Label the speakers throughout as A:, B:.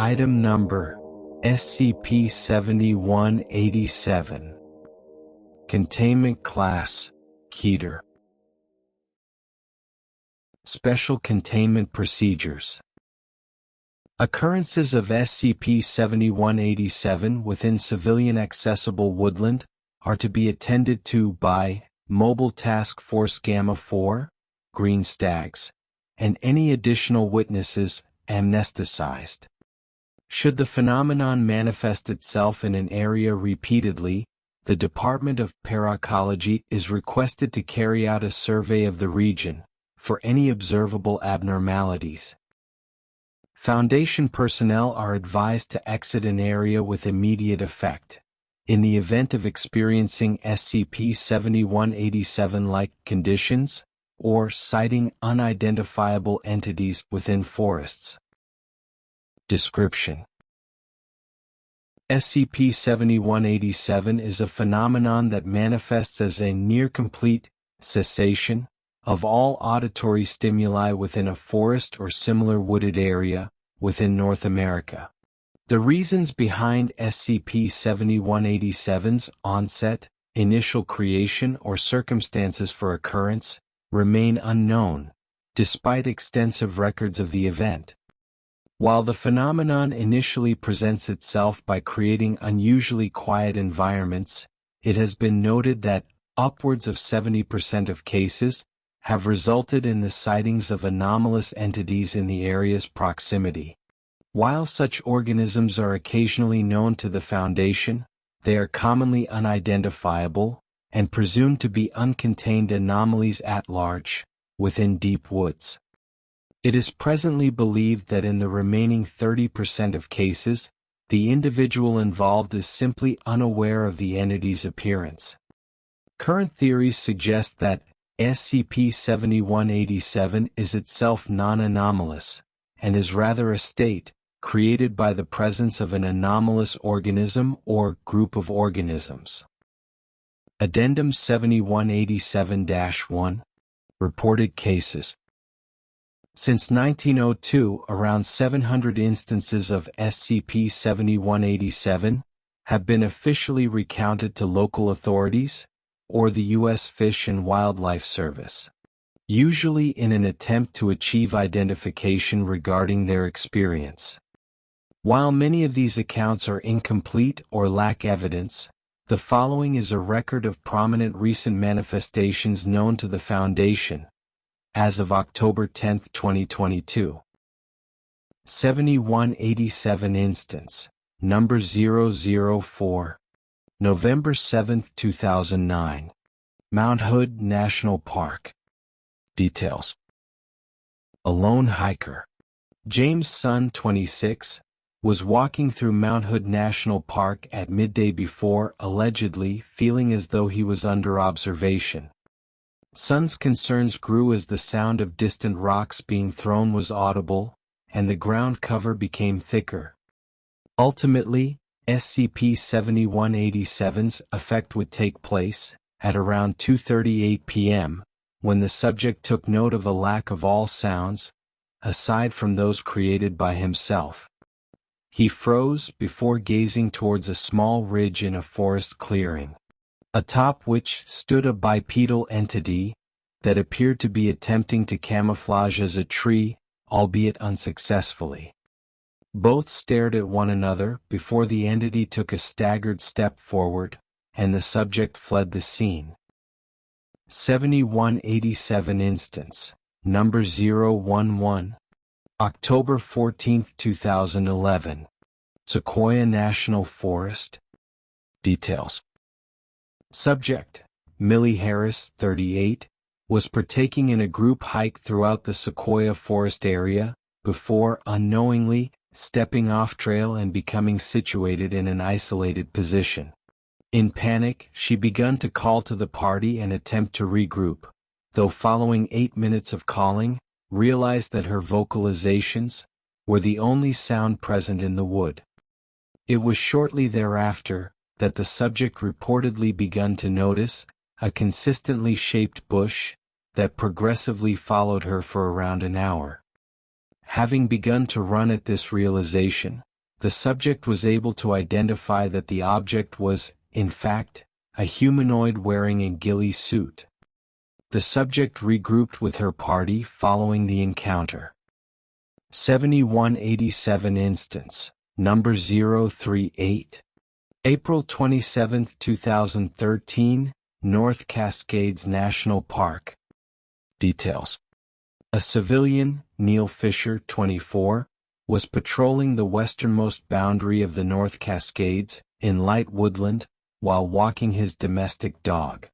A: Item Number SCP-7187. Containment Class KETER. Special Containment Procedures. Occurrences of SCP-7187 within civilian-accessible woodland are to be attended to by Mobile Task Force Gamma-4, Green Stags, and any additional witnesses amnesticized. Should the phenomenon manifest itself in an area repeatedly, the Department of Paracology is requested to carry out a survey of the region for any observable abnormalities. Foundation personnel are advised to exit an area with immediate effect in the event of experiencing SCP-7187-like conditions or sighting unidentifiable entities within forests. Description: SCP-7187 is a phenomenon that manifests as a near-complete cessation of all auditory stimuli within a forest or similar wooded area within North America. The reasons behind SCP-7187's onset, initial creation, or circumstances for occurrence remain unknown, despite extensive records of the event. While the phenomenon initially presents itself by creating unusually quiet environments, it has been noted that upwards of 70% of cases have resulted in the sightings of anomalous entities in the area's proximity. While such organisms are occasionally known to the Foundation, they are commonly unidentifiable and presumed to be uncontained anomalies at large, within deep woods. It is presently believed that in the remaining 30% of cases, the individual involved is simply unaware of the entity's appearance. Current theories suggest that SCP-7187 is itself non-anomalous, and is rather a state created by the presence of an anomalous organism or group of organisms. Addendum 7187-1. Reported cases. Since 1902, around 700 instances of SCP-7187 have been officially recounted to local authorities or the U.S. Fish and Wildlife Service, usually in an attempt to achieve identification regarding their experience. While many of these accounts are incomplete or lack evidence, the following is a record of prominent recent manifestations known to the Foundation, as of October 10, 2022. 7187 instance, number 004. November 7, 2009. Mount Hood National Park. Details. A lone hiker, James Sun, 26, was walking through Mount Hood National Park at midday before allegedly feeling as though he was under observation. Sun's concerns grew as the sound of distant rocks being thrown was audible, and the ground cover became thicker. Ultimately, SCP-7187's effect would take place at around 2:38 p.m., when the subject took note of a lack of all sounds, aside from those created by himself. He froze before gazing towards a small ridge in a forest clearing, atop which stood a bipedal entity that appeared to be attempting to camouflage as a tree, albeit unsuccessfully. Both stared at one another before the entity took a staggered step forward, and the subject fled the scene. 7187 instance, number 011. October 14, 2011. Sequoia National Forest. Details. Subject, Millie Harris, 38, was partaking in a group hike throughout the Sequoia Forest area, before unknowingly stepping off trail and becoming situated in an isolated position. In panic, she began to call to the party and attempt to regroup, though following 8 minutes of calling, realized that her vocalizations were the only sound present in the wood. It was shortly thereafter that the subject reportedly begun to notice a consistently shaped bush that progressively followed her for around an hour. Having begun to run at this realization, the subject was able to identify that the object was, in fact, a humanoid wearing a ghillie suit. The subject regrouped with her party following the encounter. 7187 instance, number 038. April 27, 2013, North Cascades National Park. Details. A civilian, Neil Fisher, 24, was patrolling the westernmost boundary of the North Cascades, in light woodland, while walking his domestic dog.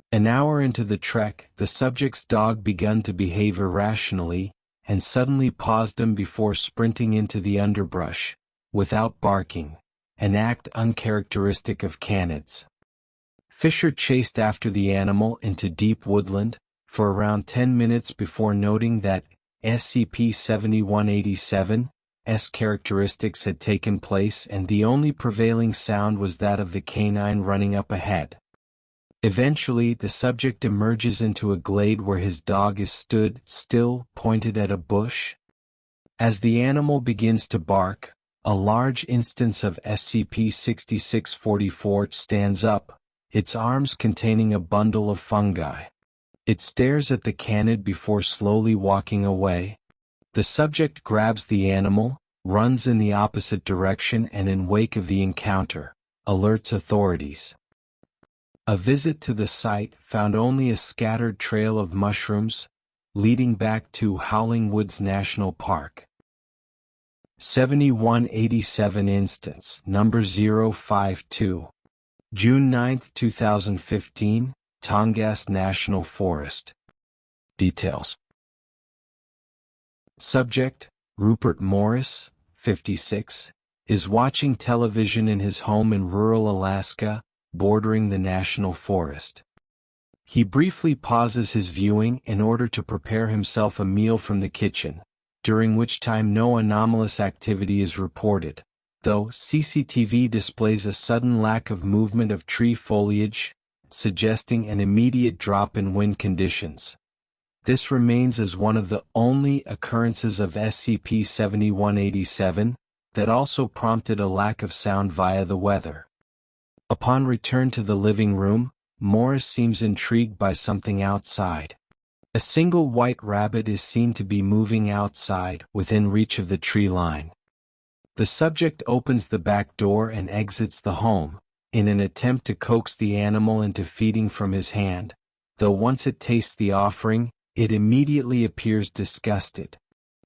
A: An hour into the trek, the subject's dog began to behave irrationally, and suddenly paused him before sprinting into the underbrush, without barking, an act uncharacteristic of canids. Fisher chased after the animal into deep woodland, for around 10 minutes before noting that SCP-7187's characteristics had taken place and the only prevailing sound was that of the canine running up ahead. Eventually, the subject emerges into a glade where his dog is stood still, pointed at a bush. As the animal begins to bark, a large instance of SCP-6644 stands up, its arms containing a bundle of fungi. It stares at the canid before slowly walking away. The subject grabs the animal, runs in the opposite direction and in wake of the encounter, alerts authorities. A visit to the site found only a scattered trail of mushrooms, leading back to Howling Woods National Park. 7187 instance, number 052. June 9, 2015, Tongass National Forest. Details. Subject, Rupert Morris, 56, is watching television in his home in rural Alaska, bordering the national forest. He briefly pauses his viewing in order to prepare himself a meal from the kitchen, during which time no anomalous activity is reported, though CCTV displays a sudden lack of movement of tree foliage, suggesting an immediate drop in wind conditions. This remains as one of the only occurrences of SCP-7187 that also prompted a lack of sound via the weather. Upon return to the living room, Morris seems intrigued by something outside. A single white rabbit is seen to be moving outside, within reach of the tree line. The subject opens the back door and exits the home, in an attempt to coax the animal into feeding from his hand, though once it tastes the offering, it immediately appears disgusted.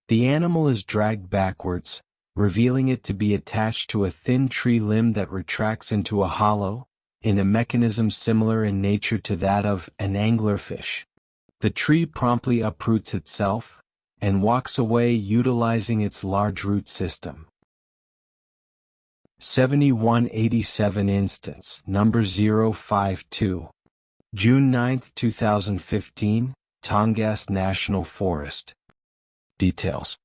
A: The animal is dragged backwards, revealing it to be attached to a thin tree limb that retracts into a hollow, in a mechanism similar in nature to that of an anglerfish. The tree promptly uproots itself, and walks away utilizing its large root system. 7187 instance, number 052. June 9, 2015, Tongass National Forest. Details.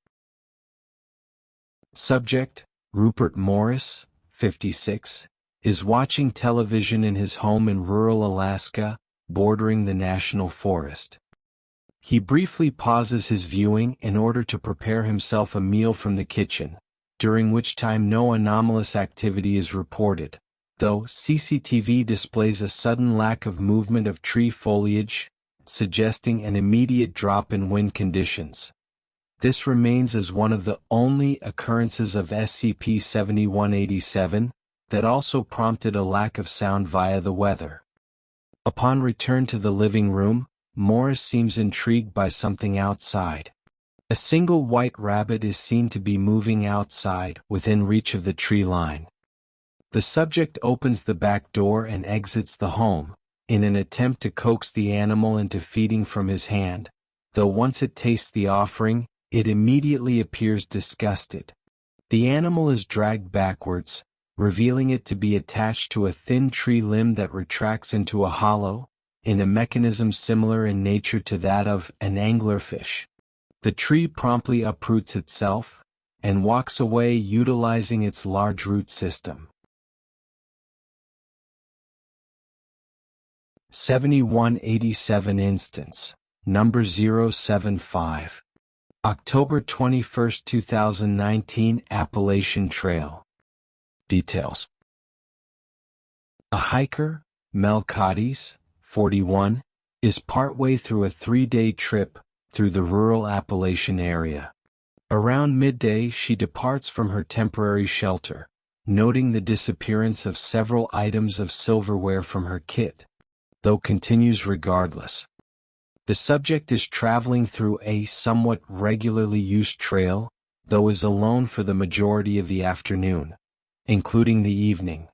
A: Subject, Rupert Morris, 56, is watching television in his home in rural Alaska, bordering the national forest. He briefly pauses his viewing in order to prepare himself a meal from the kitchen, during which time no anomalous activity is reported, though CCTV displays a sudden lack of movement of tree foliage, suggesting an immediate drop in wind conditions. This remains as one of the only occurrences of SCP-7187 that also prompted a lack of sound via the weather. Upon return to the living room, Morris seems intrigued by something outside. A single white rabbit is seen to be moving outside, within reach of the tree line. The subject opens the back door and exits the home, in an attempt to coax the animal into feeding from his hand, though once it tastes the offering, it immediately appears disgusted. The animal is dragged backwards, revealing it to be attached to a thin tree limb that retracts into a hollow, in a mechanism similar in nature to that of an anglerfish. The tree promptly uproots itself, and walks away utilizing its large root system. 7187 instance, number 075. October 21, 2019 Appalachian Trail. Details. A hiker, Mel Cotties, 41, is partway through a 3-day trip through the rural Appalachian area. Around midday she departs from her temporary shelter, noting the disappearance of several items of silverware from her kit, though continues regardless. The subject is traveling through a somewhat regularly used trail, though is alone for the majority of the afternoon, including the evening.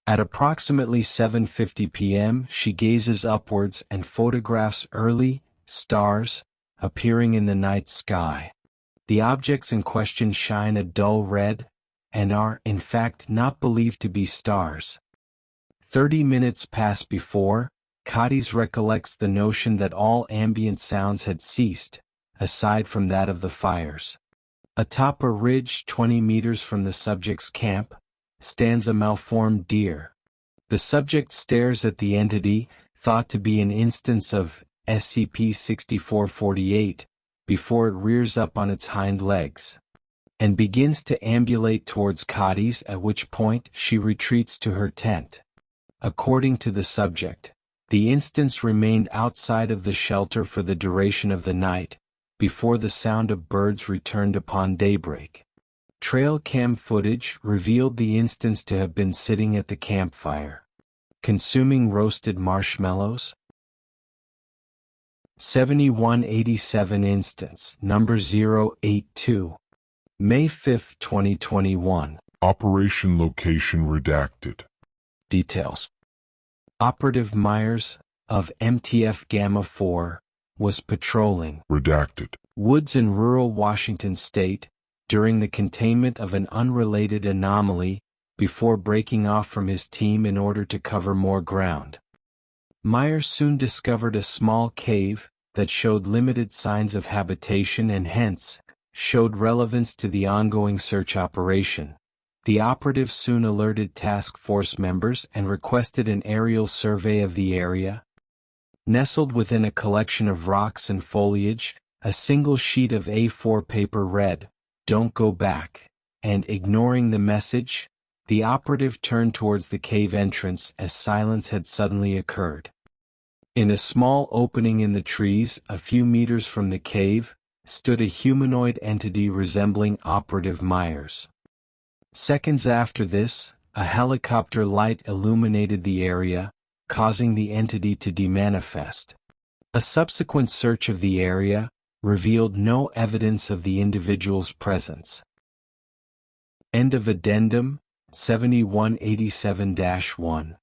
A: At approximately 7:50 p.m. she gazes upwards and photographs early stars appearing in the night sky. The objects in question shine a dull red, and are, in fact, not believed to be stars. 30 minutes pass before Cotties recollects the notion that all ambient sounds had ceased, aside from that of the fires. Atop a ridge 20 meters from the subject's camp, stands a malformed deer. The subject stares at the entity, thought to be an instance of SCP-6448, before it rears up on its hind legs, and begins to ambulate towards Cotties, at which point she retreats to her tent. According to the subject, the instance remained outside of the shelter for the duration of the night, before the sound of birds returned upon daybreak. Trail cam footage revealed the instance to have been sitting at the campfire, consuming roasted marshmallows. 7187 instance, number 082. May 5, 2021.
B: Operation location redacted.
A: Details. Operative Myers, of MTF Gamma 4, was patrolling
B: Redacted.
A: woods in rural Washington state during the containment of an unrelated anomaly before breaking off from his team in order to cover more ground. Myers soon discovered a small cave that showed limited signs of habitation and hence showed relevance to the ongoing search operation. The operative soon alerted task force members and requested an aerial survey of the area. Nestled within a collection of rocks and foliage, a single sheet of A4 paper read, "Don't go back," and ignoring the message, the operative turned towards the cave entrance as silence had suddenly occurred. In a small opening in the trees a few meters from the cave, stood a humanoid entity resembling Operative Myers. Seconds after this, a helicopter light illuminated the area, causing the entity to demanifest. A subsequent search of the area revealed no evidence of the individual's presence. End of addendum 7187-1.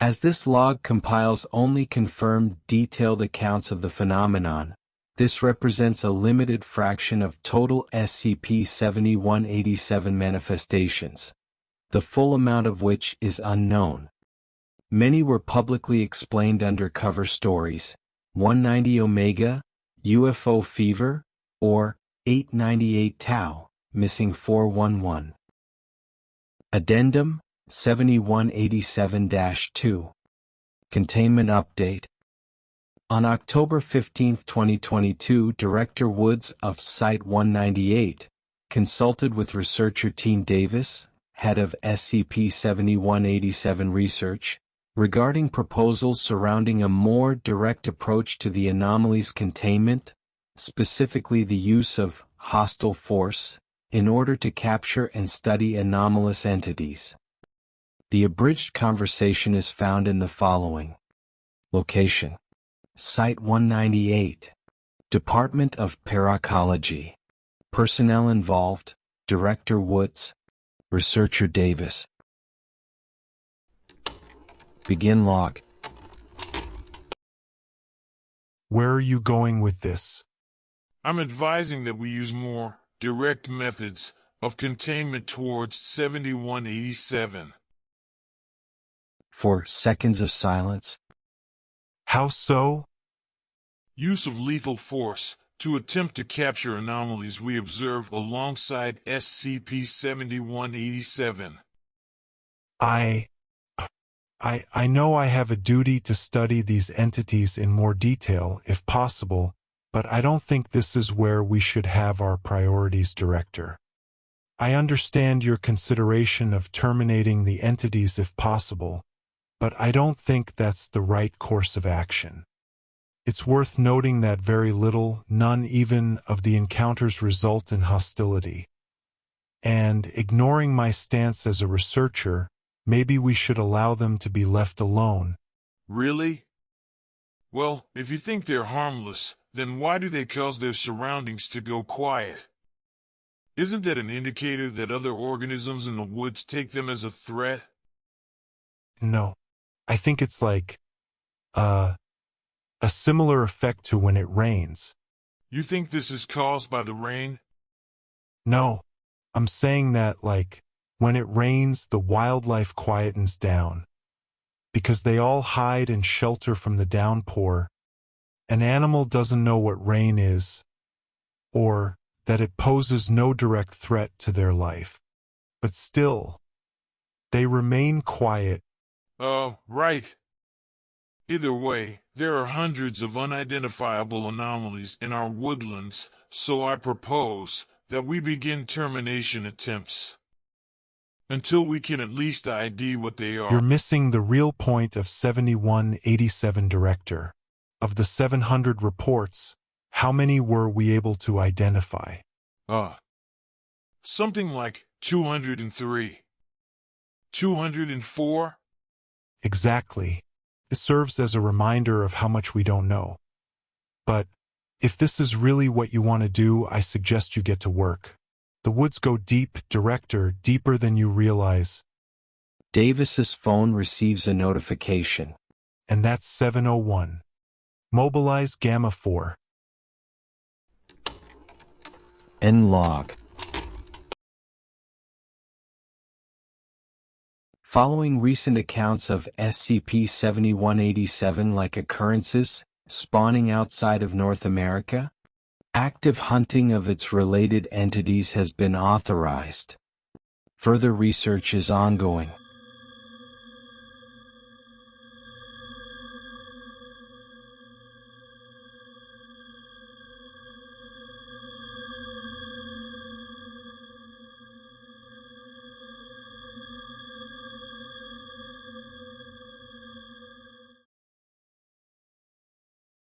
A: As this log compiles only confirmed detailed accounts of the phenomenon, this represents a limited fraction of total SCP-7187 manifestations, the full amount of which is unknown. Many were publicly explained under cover stories: 190 Omega, UFO Fever, or 898 Tau, Missing 411. Addendum 7187-2. Containment Update. On October 15, 2022, Director Woods of Site-198 consulted with researcher Team Davis, head of SCP-7187 research, regarding proposals surrounding a more direct approach to the anomaly's containment, specifically the use of hostile force, in order to capture and study anomalous entities. The abridged conversation is found in the following. Location: Site-198. Department of Paracology. Personnel involved: Director Woods, Researcher Davis. Begin log.
C: Where are you going with this?
D: I'm advising that we use more direct methods of containment towards 7187.
A: 4 seconds of silence.
C: How so?
D: Use of lethal force to attempt to capture anomalies we observe alongside SCP-7187.
C: I know I have a duty to study these entities in more detail if possible, but I don't think this is where we should have our priorities, Director. I understand your consideration of terminating the entities if possible, but I don't think that's the right course of action. It's worth noting that very little, none even, of the encounters result in hostility. And, ignoring my stance as a researcher, maybe we should allow them to be left alone.
D: Really? Well, if you think they're harmless, then why do they cause their surroundings to go quiet? Isn't that an indicator that other organisms in the woods take them as a threat?
C: No. I think it's like, a similar effect to when it rains.
D: You think this is caused by the rain?
C: No. I'm saying that, like, when it rains, the wildlife quietens down. Because they all hide and shelter from the downpour. An animal doesn't know what rain is, or that it poses no direct threat to their life. But still, they remain quiet.
D: Oh, right. Either way, there are hundreds of unidentifiable anomalies in our woodlands, so I propose that we begin termination attempts. Until we can at least ID what they are.
C: You're missing the real point of 7187, Director. Of the 700 reports, how many were we able to identify?
D: Something like 203. 204?
C: Exactly. It serves as a reminder of how much we don't know. But, if this is really what you want to do, I suggest you get to work. The woods go deep, Director, deeper than you realize.
A: Davis's phone receives a notification.
C: And that's 701. Mobilize Gamma 4.
A: End log. Following recent accounts of SCP-7187-like occurrences spawning outside of North America, active hunting of its related entities has been authorized. Further research is ongoing.